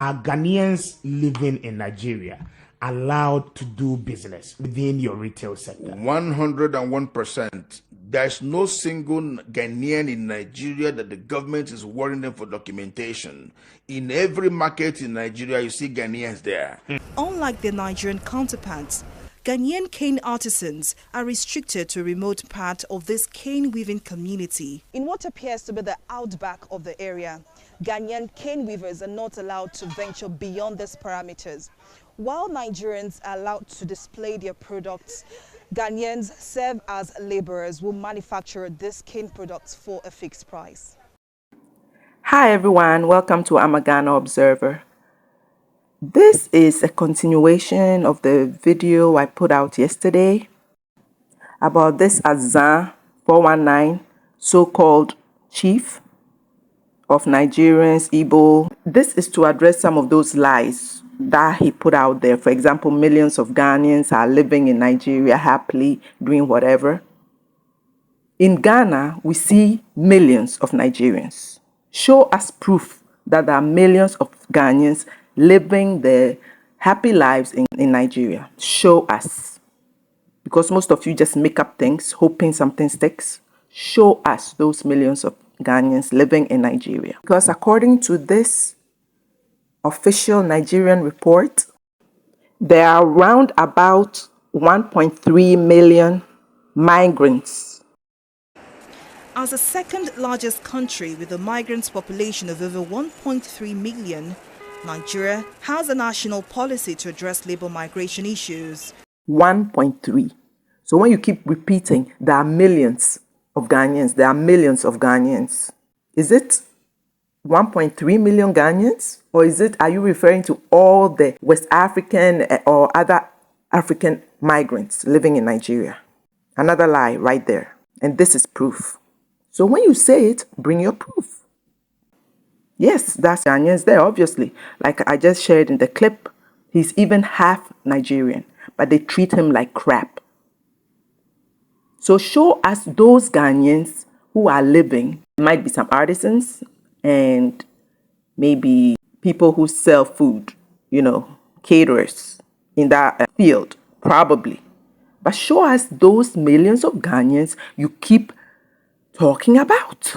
Are Ghanaians living in Nigeria allowed to do business within your retail sector? 101%. There's no single Ghanaian in Nigeria that the government is warning them for documentation. In every market in Nigeria, you see Ghanaians there. Unlike their Nigerian counterparts, Ghanaian cane artisans are restricted to a remote part of this cane weaving community. In what appears to be the outback of the area, Ghanaian cane weavers are not allowed to venture beyond these parameters. While Nigerians are allowed to display their products, Ghanaians serve as laborers who manufacture these cane products for a fixed price. Hi everyone, welcome to Ghana Observer. This is a continuation of the video I put out yesterday about this Azan 419 so-called chief of Nigerians, IGBO. This is to address some of those lies that he put out there. For example, millions of Ghanaians are living in Nigeria happily doing whatever. In Ghana, we see millions of Nigerians. Show us proof that there are millions of Ghanaians living their happy lives in Nigeria. Show us. Because most of you just make up things, hoping something sticks. Show us those millions of Ghanaians living in Nigeria. Because according to this official Nigerian report, there are around about 1.3 million migrants. As the second largest country with a migrant population of over 1.3 million, Nigeria has a national policy to address labor migration issues. 1.3. So when you keep repeating, there are millions of Ghanaians, there are millions of Ghanaians. Is it 1.3 million Ghanaians? Or are you referring to all the West African or other African migrants living in Nigeria? Another lie right there. And this is proof. So when you say it, bring your proof. Yes, that's Ghanaians there, obviously. Like I just shared in the clip, he's even half Nigerian, but they treat him like crap. So show us those Ghanaians who are living. There might be some artisans and maybe people who sell food, caterers in that field, probably. But show us those millions of Ghanaians you keep talking about.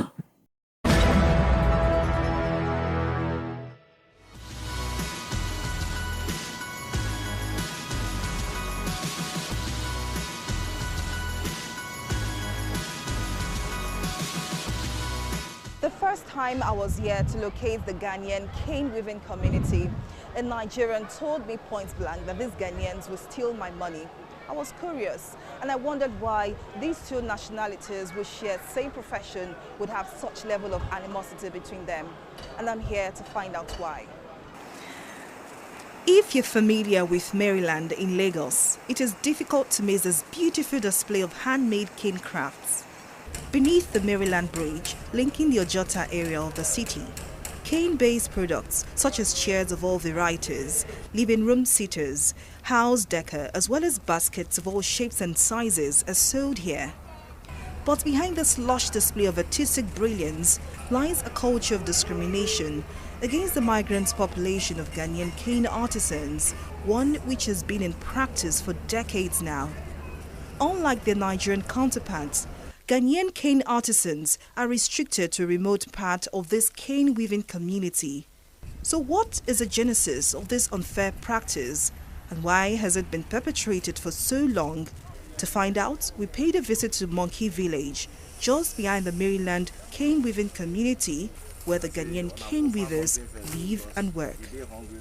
The first time I was here to locate the Ghanaian cane weaving community, a Nigerian told me point blank that these Ghanaians will steal my money. I was curious and I wondered why these two nationalities who share the same profession would have such level of animosity between them. And I'm here to find out why. If you're familiar with Maryland in Lagos, it is difficult to miss this beautiful display of handmade cane crafts. Beneath the Maryland Bridge, linking the Ojota area of the city, cane-based products such as chairs of all varieties, living room sitters, house decor, as well as baskets of all shapes and sizes are sold here. But behind this lush display of artistic brilliance lies a culture of discrimination against the migrant population of Ghanaian cane artisans, one which has been in practice for decades now. Unlike their Nigerian counterparts, Ghanaian cane artisans are restricted to a remote part of this cane weaving community. So what is the genesis of this unfair practice and why has it been perpetrated for so long? To find out, we paid a visit to Monkey Village, just behind the Maryland cane weaving community where the Ghanaian cane weavers live and work.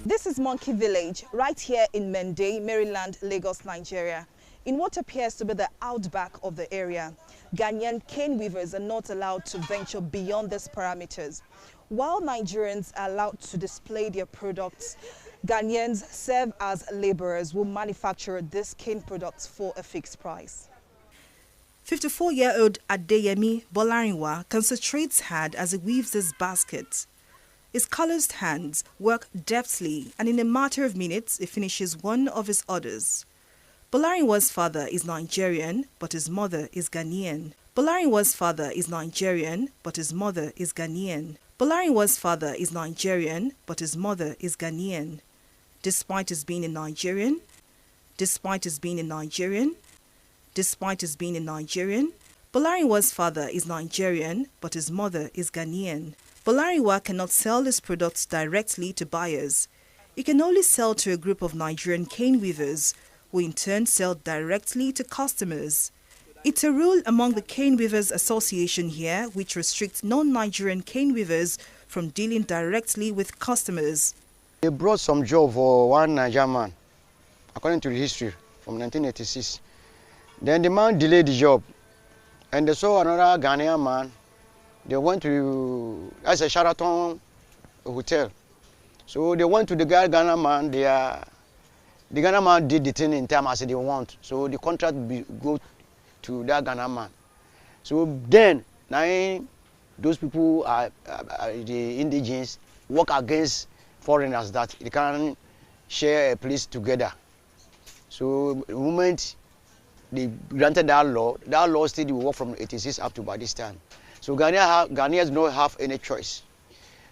This is Monkey Village, right here in Mende, Maryland, Lagos, Nigeria. In what appears to be the outback of the area, Ghanaian cane weavers are not allowed to venture beyond these parameters. While Nigerians are allowed to display their products, Ghanaians serve as laborers who manufacture these cane products for a fixed price. 54-year-old Adeyemi Bolarinwa concentrates hard as he weaves this basket. His calloused hands work deftly, and in a matter of minutes, he finishes one of his orders. Bolarinwa's father is Nigerian, but his mother is Ghanaian. Bolarinwa's father is Nigerian, but his mother is Ghanaian. Bolarinwa's father is Nigerian, but his mother is Ghanaian. Despite his being a Nigerian, Bolarinwa's father is Nigerian, but his mother is Ghanaian. Bolarinwa cannot sell his products directly to buyers. He can only sell to a group of Nigerian cane weavers, who in turn sell directly to customers. It's a rule among the Cane Weavers Association here which restricts non-Nigerian cane weavers from dealing directly with customers. They brought some job for one Nigerian man, according to the history, from 1986. Then the man delayed the job, and they saw another Ghanaian man. They went to, that's a Sheraton hotel. So they went to the Ghana man. The Ghana man did the thing in time as they want. So the contract go to that Ghana man. So then, now those people are the indigenous work against foreigners that they can share a place together. So the moment they granted that law still will work from 86 up to by this time. So Ghanaians don't have any choice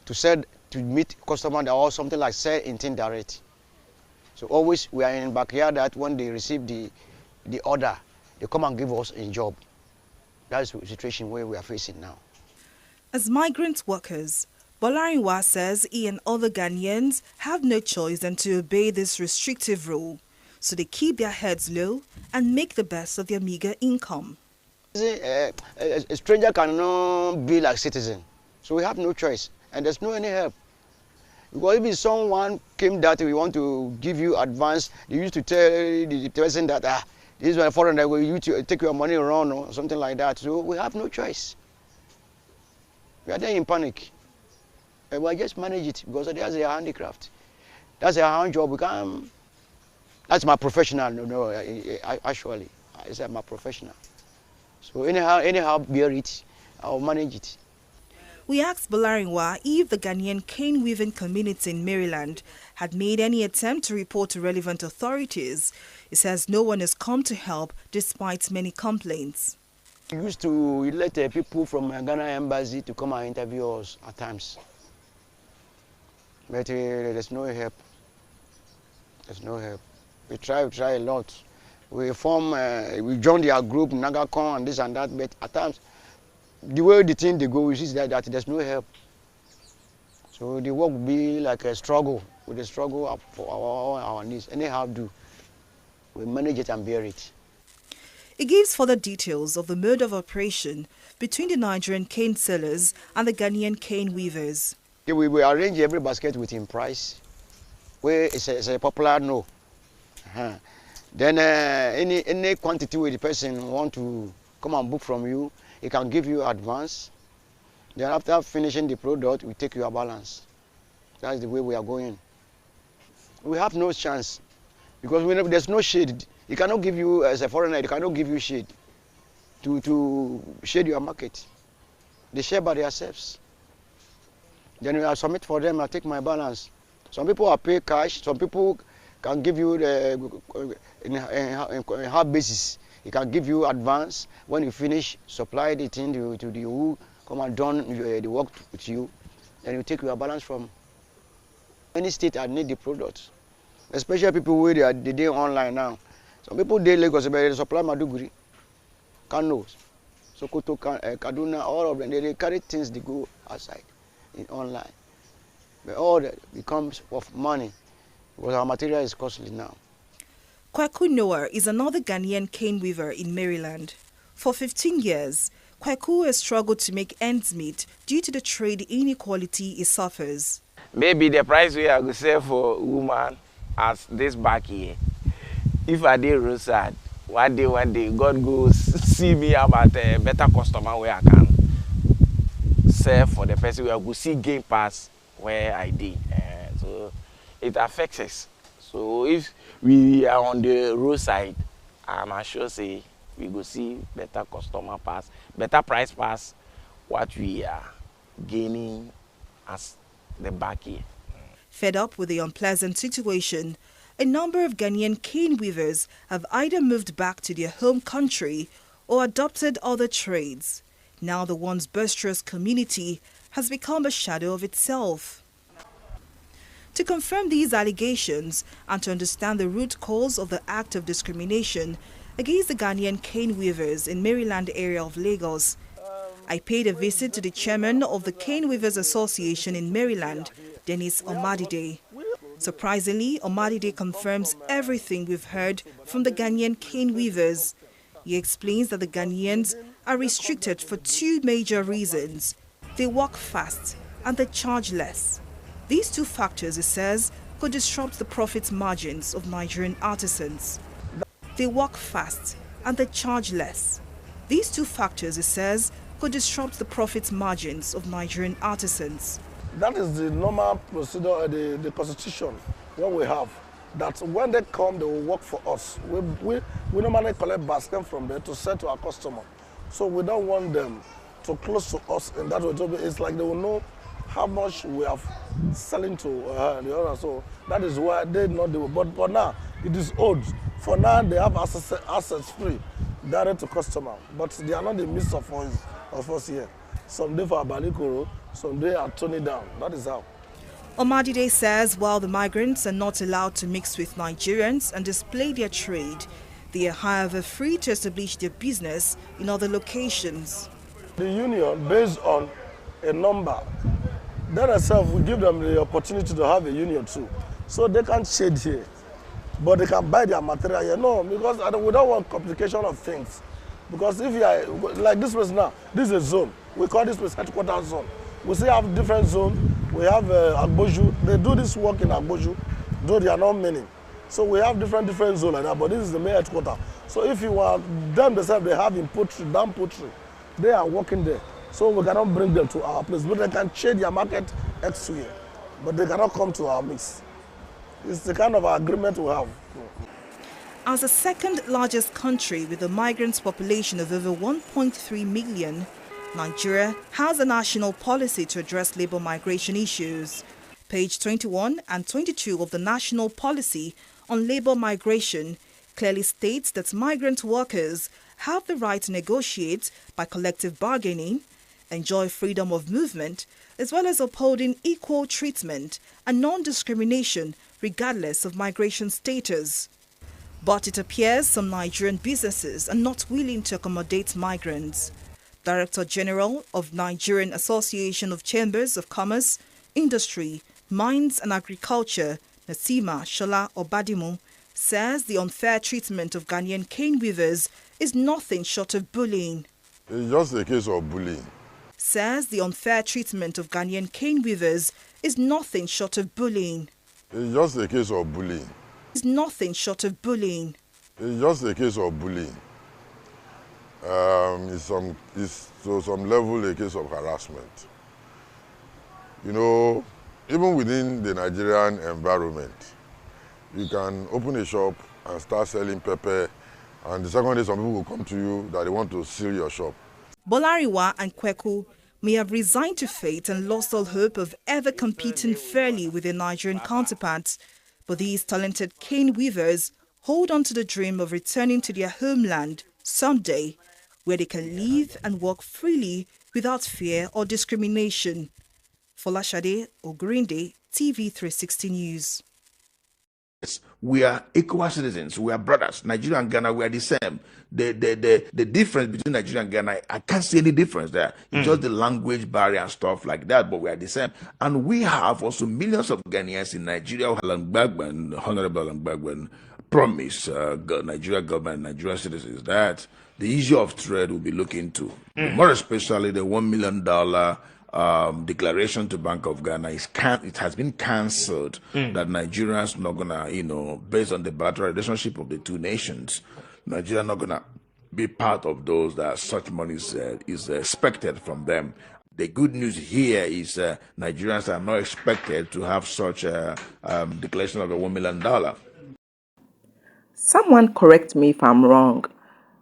to sell, to meet customers or something like sell in direct. So always we are in backyard that when they receive the order, they come and give us a job. That's the situation where we are facing now. As migrant workers, Bolarinwa says he and other Ghanaians have no choice than to obey this restrictive rule. So they keep their heads low and make the best of their meager income. A stranger cannot be like citizen. So we have no choice. And there's no any help. Because if someone came that we want to give you advance, they used to tell the person that this is a foreigner, we used to take your money around or something like that. So we have no choice. We are there in panic. And we just manage it because that's a handicraft. That's a hand job. We can't. That's my professional. No, actually, it's my professional. So anyhow, bear it. I'll manage it. We asked Bolarinwa if the Ghanaian cane weaving community in Maryland had made any attempt to report to relevant authorities. He says no one has come to help despite many complaints. We used to let people from Ghana embassy to come and interview us at times. But there's no help. There's no help. We try a lot. We joined their group, Nagacon and this and that, but at times, the way the thing they go, we see that there's no help. So the work will be like a struggle, with a struggle for our needs. Anyhow do, we manage it and bear it. It gives further details of the mode of operation between the Nigerian cane sellers and the Ghanaian cane weavers. We arrange every basket within price, where it's a popular no. Then any quantity where the person want to come and book from you, he can give you advance. Then after finishing the product, we take your balance. That's the way we are going. We have no chance because there's no shade. He cannot give you, as a foreigner, he cannot give you shade to shade your market. They share by themselves. Then I submit for them, I take my balance. Some people are pay cash, some people can give you in half basis. He can give you advance. When you finish, supply the thing to the who come and done the work with you. Then you take your balance from any state that need the product. Especially people who they do online now. Some people they Lagos, but they supply Maduguri, Kano, Sokoto, Kaduna, all of them. They carry things they go outside in online. But all that becomes of money because our material is costly now. Kwaku Noah is another Ghanaian cane weaver in Maryland. For 15 years, Kwaku has struggled to make ends meet due to the trade inequality he suffers. Maybe the price we are going to sell for woman as this back here. If I did roadside, one day, God goes see me about a better customer where I can sell for the person where I could see gain pass where I did. So it affects us. So if we are on the roadside, I'm sure say we go see better customer pass, better price pass what we are gaining as the back here. Fed up with the unpleasant situation, a number of Ghanaian cane weavers have either moved back to their home country or adopted other trades. Now the once boisterous community has become a shadow of itself. To confirm these allegations and to understand the root cause of the act of discrimination against the Ghanaian cane weavers in Maryland area of Lagos, I paid a visit to the chairman of the Cane Weavers Association in Maryland, Dennis Omadide. Surprisingly, Omadide confirms everything we've heard from the Ghanaian cane weavers. He explains that the Ghanaians are restricted for two major reasons. They work fast and they charge less. These two factors, he says, could disrupt the profit margins of Nigerian artisans. They work fast and they charge less. These two factors, he says, could disrupt the profit margins of Nigerian artisans. That is the normal procedure, the constitution, what we have. That when they come, they will work for us. We normally collect basket from there to sell to our customer. So we don't want them to close to us in that way. It's like they will know how much we are selling to the other. So that is why they not do it. But now, it is old. For now, they have assets free, direct to customer. But they are not the midst of us here. Some day for Abanikoro, some day are turning down. That is how. Omadide says while the migrants are not allowed to mix with Nigerians and display their trade, they are however free to establish their business in other locations. The union, based on a number, that itself will give them the opportunity to have a union too. So they can trade here, but they can buy their material here. No, because we don't want complication of things. Because if you are, like this place now, this is a zone. We call this place headquarters zone. We still have different zones. We have Agboju. They do this work in Agboju, though they are not many. So we have different zones like that, but this is the main headquarters. So if you are, them themselves, they have in poultry, down poultry. They are working there. So we cannot bring them to our place. But they can trade their market elsewhere. But they cannot come to our mix. It's the kind of agreement we have. As the second largest country with a migrant population of over 1.3 million, Nigeria has a national policy to address labor migration issues. Page 21 and 22 of the National Policy on Labor Migration clearly states that migrant workers have the right to negotiate by collective bargaining, enjoy freedom of movement, as well as upholding equal treatment and non-discrimination regardless of migration status. But it appears some Nigerian businesses are not willing to accommodate migrants. Director General of Nigerian Association of Chambers of Commerce, Industry, Mines and Agriculture, Nasima Shola Obadimu, says the unfair treatment of Ghanaian cane weavers is nothing short of bullying. It's just a case of bullying. Says the unfair treatment of Ghanaian cane weavers is nothing short of bullying. It's just a case of bullying. It's nothing short of bullying. It's just a case of bullying. It's to some level a case of harassment. You know, even within the Nigerian environment, you can open a shop and start selling pepper, and the second day some people will come to you that they want to seal your shop. Bolariwa and Kweku may have resigned to fate and lost all hope of ever competing fairly with their Nigerian counterparts. But these talented cane weavers hold on to the dream of returning to their homeland someday, where they can live and work freely without fear or discrimination. Folashade Ogrinde, TV 360 News. We are equal citizens. We are brothers. Nigeria and Ghana, we are the same. The difference between Nigeria and Ghana, I can't see any difference there. It's just the language barrier and stuff like that, but we are the same. And we have also millions of Ghanaians in Nigeria. Honorable Alan Bagban promised Nigeria government, Nigerian citizens that the issue of trade will be looked into. More especially the $1 million declaration to Bank of Ghana it has been cancelled. That Nigerians not gonna, based on the bilateral relationship of the two nations, Nigeria not gonna be part of those that such money is expected from them. The good news here is Nigerians are not expected to have such a declaration of a $1 million. Someone correct me if I'm wrong,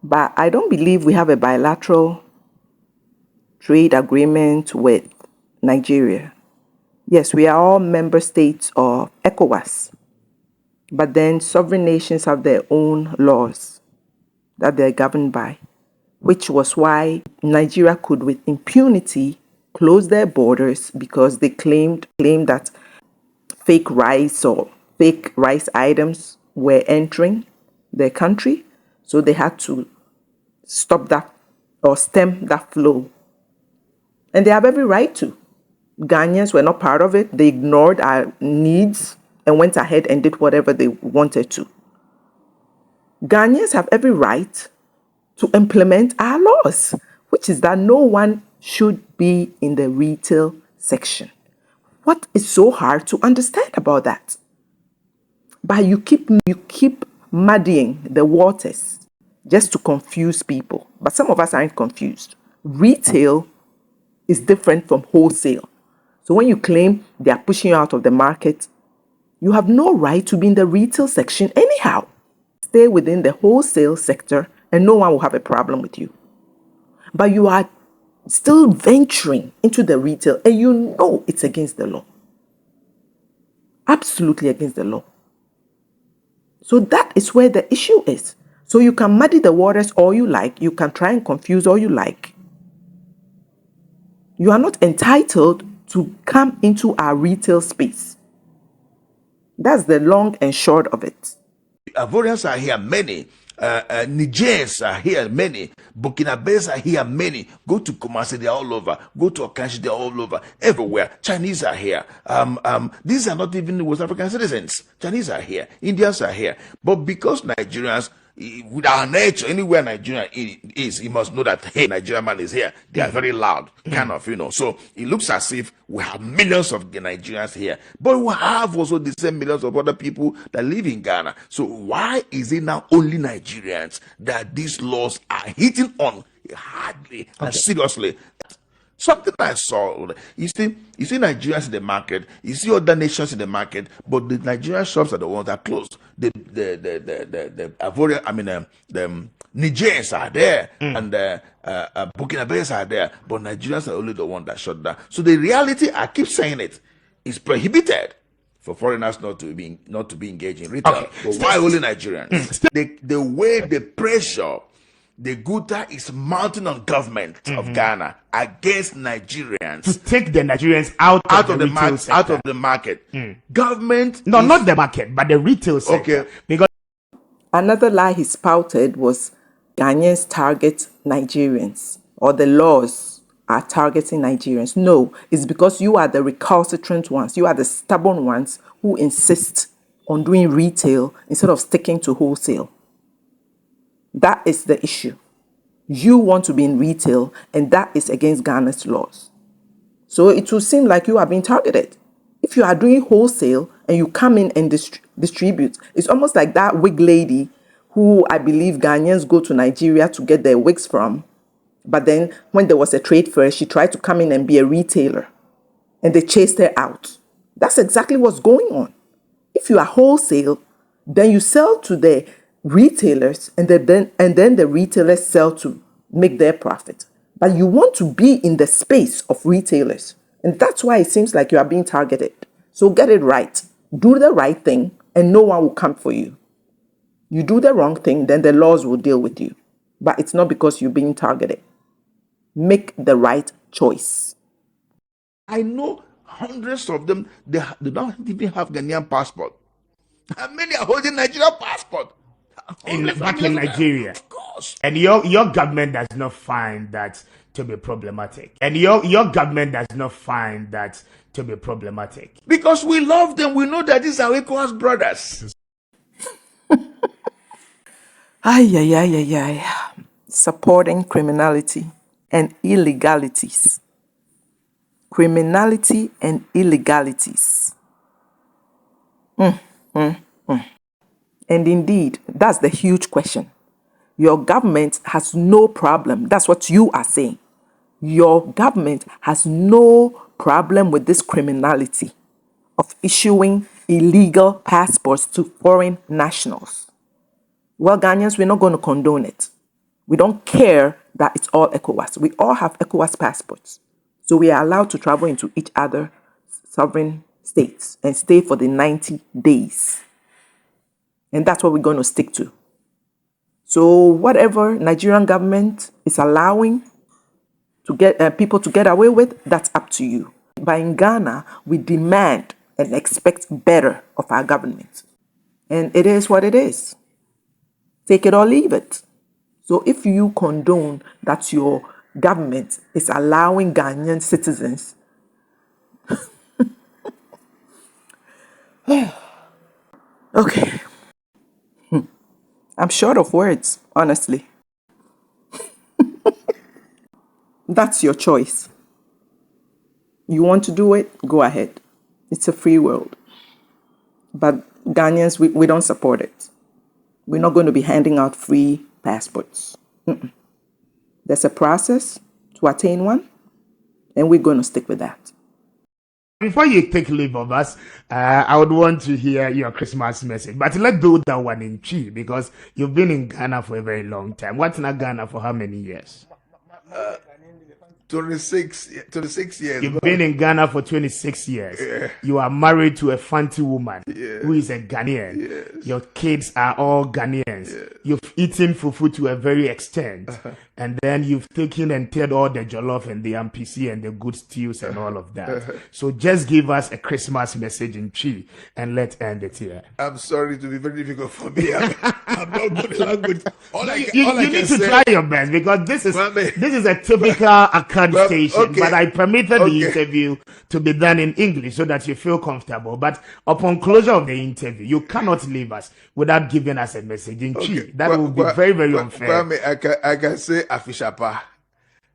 but I don't believe we have a bilateral trade agreement with Nigeria. Yes, we are all member states of ECOWAS, but then sovereign nations have their own laws that they're governed by, which was why Nigeria could with impunity closed their borders because they claimed that fake rice or fake rice items were entering their country. So they had to stop that or stem that flow. And they have every right to. Ghanaians were not part of it. They ignored our needs and went ahead and did whatever they wanted to. Ghanaians have every right to implement our laws, which is that no one should be in the retail section. What is so hard to understand about that? But you keep muddying the waters just to confuse people. But some of us aren't confused. Retail is different from wholesale. So when you claim they are pushing you out of the market, you have no right to be in the retail section anyhow. Stay within the wholesale sector and no one will have a problem with you. But you are still venturing into the retail and you know it's against the law. Absolutely against the law. So that is where the issue is. So you can muddy the waters all you like. You can try and confuse all you like. You are not entitled to come into our retail space. That's the long and short of it. Ivorians are here, many. Nigerians are here, many. Burkinabes are here, many. Go to Kumasi, they're all over. Go to Okanshi, they're all over. Everywhere. Chinese are here. These are not even West African citizens. Chinese are here. Indians are here. But because Nigerians, with our nature, anywhere Nigeria is, you must know that, hey, Nigerian man is here. They are very loud, kind of, So it looks as if we have millions of Nigerians here. But we have also the same millions of other people that live in Ghana. So why is it now only Nigerians that these laws are hitting on hardly and seriously? Something I saw, you see Nigerians in the market, you see other nations in the market, but the Nigerian shops are the ones that are closed. The Nigerians are there, and Burkinabes are there, but Nigerians are only the ones that shut down. So the reality, I keep saying it, is prohibited for foreigners not to be engaged in retail. Okay. But why only Nigerians? The way the pressure, the Guta is mounting on government of Ghana against Nigerians to take the Nigerians out of the retail sector. Out of the market. Government not the market, but the retail sector. Okay. Because another lie he spouted was Ghanaians target Nigerians or the laws are targeting Nigerians. No, it's because you are the recalcitrant ones. You are the stubborn ones who insist on doing retail instead of sticking to wholesale. That is the issue. You want to be in retail, and that is against Ghana's laws. So it will seem like you are being targeted. If you are doing wholesale and you come in and distribute, it's almost like that wig lady who I believe Ghanaians go to Nigeria to get their wigs from. But then when there was a trade fair, she tried to come in and be a retailer, and they chased her out. That's exactly what's going on. If you are wholesale, then you sell to the retailers, and then the retailers sell to make their profit. But you want to be in the space of retailers, and that's why it seems like you are being targeted. So get it right. Do the right thing, and no one will come for you. You do the wrong thing, then the laws will deal with you. But it's not because you're being targeted. Make the right choice. I know hundreds of them, they don't even have Ghanaian passport. And many are holding Nigerian passport. back in Nigeria. Of course. And your government does not find that to be problematic. And your government does not find that to be problematic. Because we love them. We know that these are ECOWAS brothers. Ay. Supporting criminality and illegalities. Criminality and illegalities. And indeed, that's the huge question. Your government has no problem. That's what you are saying. Your government has no problem with this criminality of issuing illegal passports to foreign nationals. Well, Ghanaians, we're not going to condone it. We don't care that it's all ECOWAS. We all have ECOWAS passports. So we are allowed to travel into each other sovereign states and stay for the 90 days. And that's what we're going to stick to. So whatever Nigerian government is allowing to get people to get away with, that's up to you. But in Ghana, we demand and expect better of our government. And it is what it is. Take it or leave it. So if you condone that your government is allowing Ghanaian citizens okay. I'm short of words, honestly. That's your choice. You want to do it? Go ahead. It's a free world. But Ghanaians, we don't support it. We're not going to be handing out free passports. There's a process to attain one, and we're going to stick with that. Before you take leave of us, I would want to hear your Christmas message. But let's do that one in Chi, because you've been in Ghana for a very long time. What's in Ghana for how many years? 26 years. You've been in Ghana for 26 years. Yeah. You are married to a Fanti woman who is a Ghanaian. Yes. Your kids are all Ghanaians. Yeah. You've eaten fufu to a very extent. And then you've taken and tared all the jollof and the MPC and the good stews and all of that. So just give us a Christmas message in Chi and let's end it here. I'm sorry to be very difficult for me. I'm not good at language. You need to try your best, because this is a typical account station. Okay. But I permitted the interview to be done in English so that you feel comfortable. But upon closure of the interview, you cannot leave us without giving us a message in Chi. That would be very, very unfair. I can say Afishapa.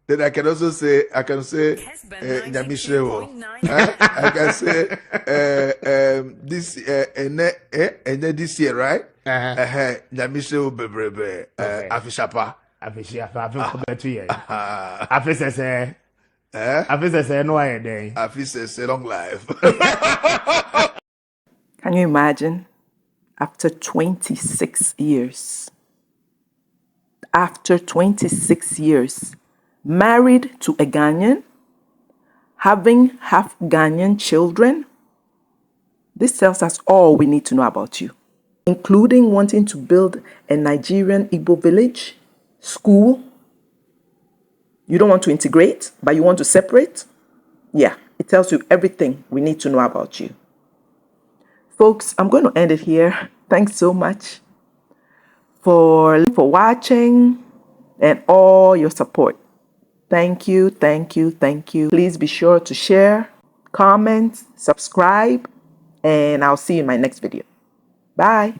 Then I can also say Nyamishrewo. I can say this this year, right? Nyamishrewo bebrebe Afishapa. Afisese long life. Can you imagine? After 26 years. After 26 years, married to a Ghanaian, having half Ghanaian children, this tells us all we need to know about you, including wanting to build a Nigerian IGBO village, school. You don't want to integrate, but you want to separate. Yeah, it tells you everything we need to know about you. Folks, I'm going to end it here. Thanks so much for watching and all your support. Thank you, thank you, thank you. Please be sure to share, comment, subscribe, and I'll see you in my next video. Bye.